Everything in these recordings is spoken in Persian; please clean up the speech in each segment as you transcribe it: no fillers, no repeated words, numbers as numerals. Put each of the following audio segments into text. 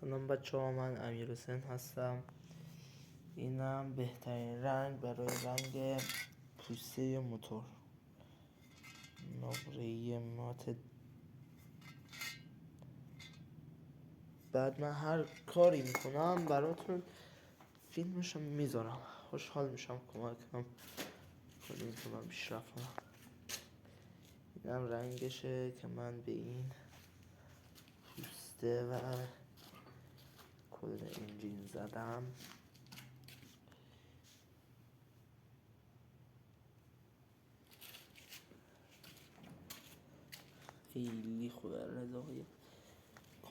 سلام بچه ها، من امیرحسین هستم. اینم بهترین رنگ برای رنگ پوسته موتور، نقره مات. بعد من هر کاری میکنم براتون فیلمشم میذارم. خوشحال میشم کمکم کنید که من پیشرفت کنم. اینم رنگشه که من به این پوسته و کل انجین زدم. خیلی خوبه، رضای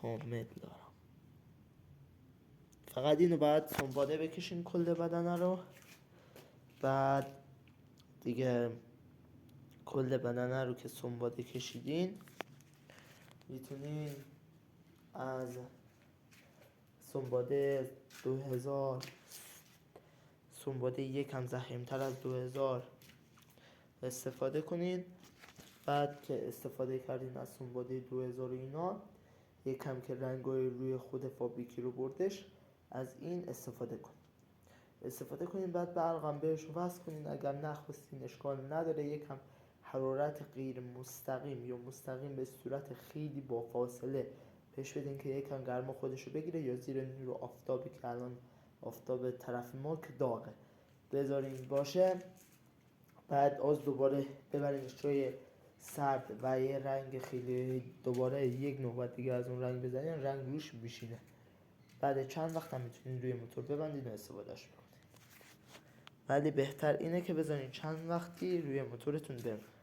کامل دارم. فقط اینو باید سنباده بکشین کل بدنه رو. بعد دیگه کل بدنه رو که سنباده کشیدین میتونین از سنباده 2000 سنباده یکم ضخیم‌تر از 2000 استفاده کنین. بعد که استفاده کردین از سنباده 2000 اینا، یکم که رنگای روی خود فابریکی رو بردش، از این استفاده کنین. بعد بلغم بهش وصل کنین. اگر نخواستین اشکال نداره، یکم حرارت غیر مستقیم یا مستقیم به صورت خیلی با فاصله پیش بدین که یکم گرما خودشو بگیره، یا زیر نور آفتابی که الان آفتاب طرف ما که داغه بذارین باشه. بعد از دوباره ببرینش توی سرد و یه رنگ خیلی دوباره یک نوبت دیگه از اون رنگ بزنین، رنگ روش میشینه. بعد چند وقت هم میتونین روی موتور ببندین و استفادهش بکنین. ولی بهتر اینه که بذارین چند وقتی روی موتورتون بمونه.